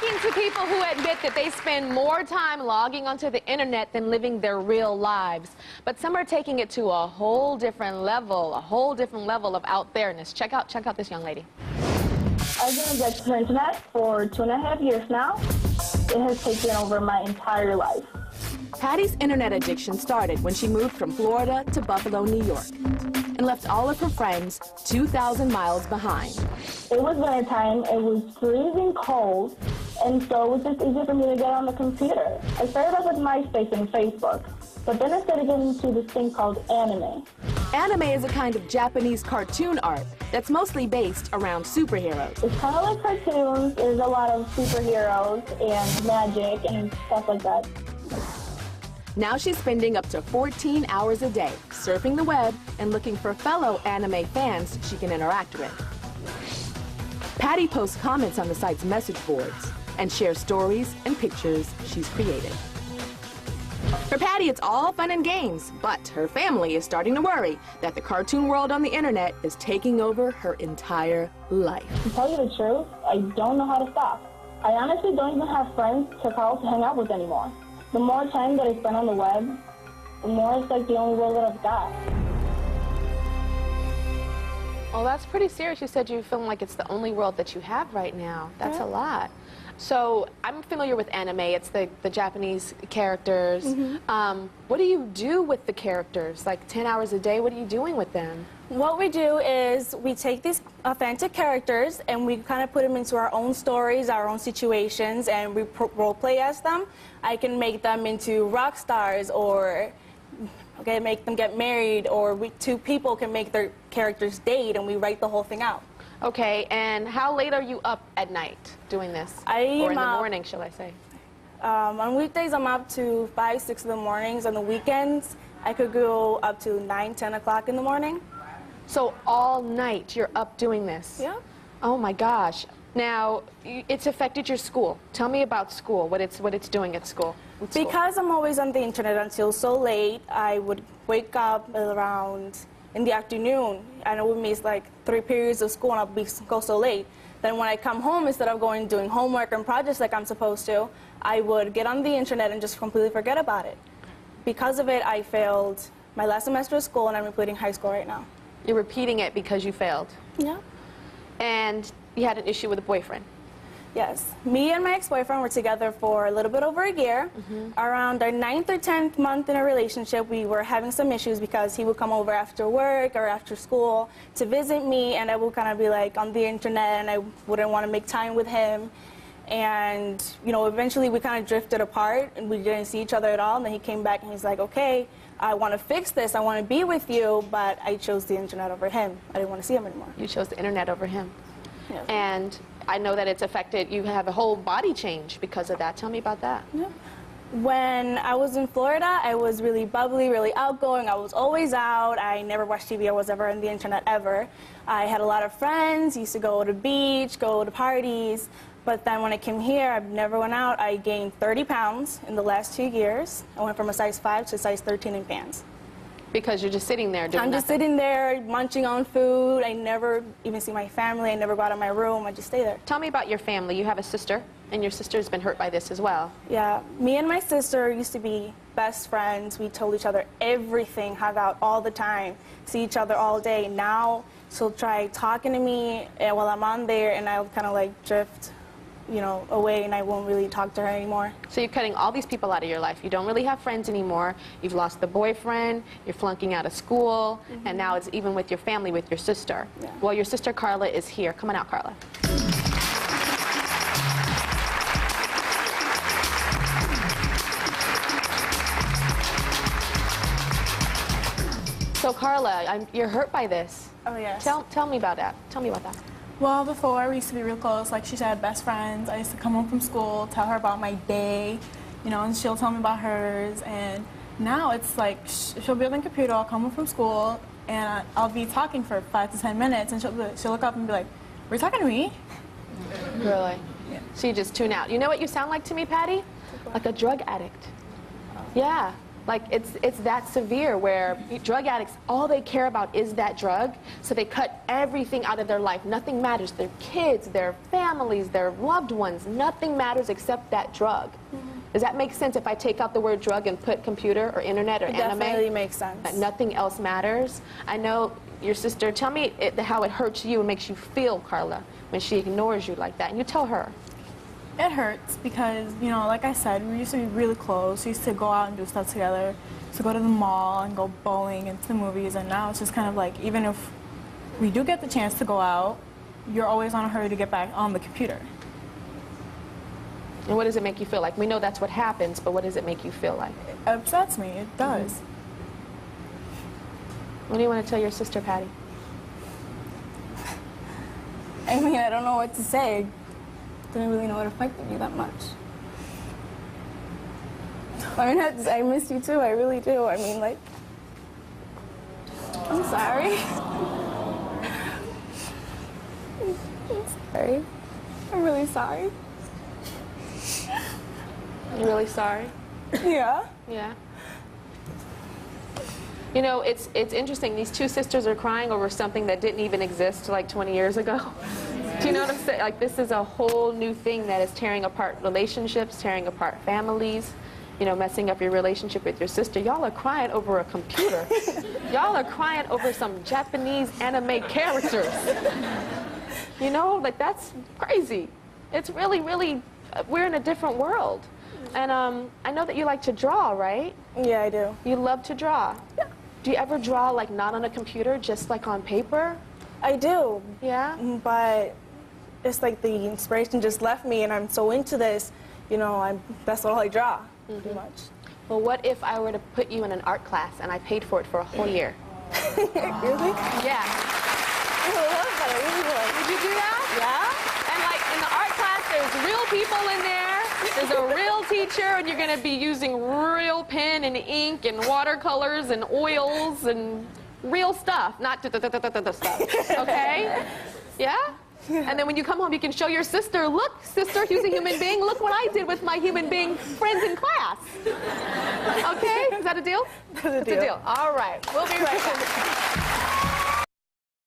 Speaking to people who admit that they spend more time logging onto the internet than living their real lives. But some are taking it to a whole different level of out there-ness. Check out this young lady. I've been addicted to the internet for 2.5 years now. It has taken over my entire life. Patty's internet addiction started when she moved from Florida to Buffalo, New York, and left all of her friends 2,000 miles behind. It was winter time, it was freezing cold, and so it was just easier for me to get on the computer. I started off with MySpace and Facebook, but then I started getting into this thing called anime. Anime is a kind of Japanese cartoon art that's mostly based around superheroes. It's kind of like cartoons. There's a lot of superheroes and magic and stuff like that. Now she's spending up to 14 hours a day surfing the web and looking for fellow anime fans she can interact with. Patty posts comments on the site's message boards and shares stories and pictures she's created. For Patty, it's all fun and games, but her family is starting to worry that the cartoon world on the internet is taking over her entire life. To tell you the truth, I don't know how to stop. I honestly don't even have friends to call to hang out with anymore. The more time that I spend on the web, the more it's like the only world that I've got. Well, that's pretty serious. You said you feel like it's the only world that you have right now. That's a lot. So I'm familiar with anime. It's the Japanese characters. What do you do with the characters? Like 10 hours a day, what are you doing with them? What we do is we take these authentic characters and we kind of put them into our own stories, our own situations, and we role play as them. I can make them into rock stars, or make them get married, or two people can make their characters date, and we write the whole thing out. Okay, and how late are you up at night doing this? Or in the morning, shall I say? On weekdays, I'm up to 5, 6 in the mornings. On the weekends, I could go up to 9, 10 o'clock in the morning. So all night you're up doing this? Yeah. Oh my gosh. Now, it's affected your school. Tell me about school, what it's doing at school. Because I'm always on the internet until so late, I would wake up around in the afternoon, and I would miss like 3 periods of school and I'd go so late. Then when I come home, instead of doing homework and projects like I'm supposed to, I would get on the internet and just completely forget about it. Because of it, I failed my last semester of school, and I'm repeating high school right now. You're repeating it because you failed? Yeah. And you had an issue with a boyfriend? Yes. Me and my ex-boyfriend were together for a little bit over a year. Around our 9th or 10th month in a relationship, we were having some issues because he would come over after work or after school to visit me, and I would kind of be like on the internet, and I wouldn't want to make time with him. And, you know, eventually we kind of drifted apart and we didn't see each other at all. And then he came back and he's like, okay, I want to fix this. I want to be with you, but I chose the internet over him. I didn't want to see him anymore. You chose the internet over him. Yeah. And I know that it's affected, you have a whole body change because of that. Tell me about that. Yeah. When I was in Florida, I was really bubbly, really outgoing. I was always out. I never watched TV. I was ever on the internet ever. I had a lot of friends, used to go to the beach, go to parties. But then when I came here, I never went out. I gained 30 pounds in the last 2 years. I went from a size 5 to a size 13 in pants. Because you're just sitting there doing I'm just sitting there munching on food. I never even see my family. I never go out of my room. I just stay there. Tell me about your family. You have a sister, and your sister's been hurt by this as well. Yeah. Me and my sister used to be best friends. We told each other everything, hung out all the time, see each other all day. Now she'll try talking to me while I'm on there, and I'll kind of like drift, you know, away, and I won't really talk to her anymore. So you're cutting all these people out of your life. You don't really have friends anymore. You've lost the boyfriend. You're flunking out of school. And now it's even with your family, with your sister. Yeah. Well, your sister Carla is here. Come on out, Carla. So Carla, you're hurt by this. Oh, yes. Tell me about that. Tell me about that. Well, before, we used to be real close. Like, she had best friends. I used to come home from school, tell her about my day, you know, and she'll tell me about hers. And now it's like she'll be on the computer, I'll come home from school, and I'll be talking for 5 to 10 minutes, and she'll look up and be like, were you talking to me? Really? Yeah. So you just tune out. You know what you sound like to me, Patty? Like a drug addict. Yeah. Like, it's that severe where drug addicts, all they care about is that drug, so they cut everything out of their life. Nothing matters. Their kids, their families, their loved ones, nothing matters except that drug. Does that make sense if I take out the word drug and put computer or internet or anime? Definitely makes sense. That nothing else matters? I know your sister, tell me how it hurts you and makes you feel, Carla, when she ignores you like that. And you tell her. It hurts because, you know, like I said, we used to be really close. We used to go out and do stuff together, to go to the mall and go bowling and to the movies. And now it's just kind of like, even if we do get the chance to go out, you're always on a hurry to get back on the computer. And what does it make you feel like? We know that's what happens, but what does it make you feel like? It upsets me. It does. What do you want to tell your sister, Patty? I mean, I don't know what to say. Didn't really know it affected you that much. I mean, I miss you too. I really do. I mean, like, I'm sorry. I'm sorry. I'm really sorry. You're really sorry? Yeah. Yeah. You know, it's interesting. These two sisters are crying over something that didn't even exist like 20 years ago. Do you know what I'm saying? Like, this is a whole new thing that is tearing apart relationships, tearing apart families, you know, messing up your relationship with your sister. Y'all are crying over a computer. Y'all are crying over some Japanese anime characters. You know, like, that's crazy. It's really, really, we're in a different world. And I know that you like to draw, right? Yeah, I do. You love to draw? Yeah. Do you ever draw, like, not on a computer, just like on paper? I do. Yeah? But it's like the inspiration just left me, and I'm so into this, you know, that's all I draw, pretty much. Well, what if I were to put you in an art class and I paid for it for a whole year? Really? Yeah. I would love that. I really would. Would you do that? Yeah? And, like, in the art class, there's real people in there. There's a real teacher, and you're going to be using real pen and ink and watercolors and oils and real stuff, not stuff, okay? Yeah? And then when you come home, you can show your sister, look, sister, here's a human being. Look what I did with my human being friends in class. Okay? Is that a deal? That's a deal. All right. We'll be right back.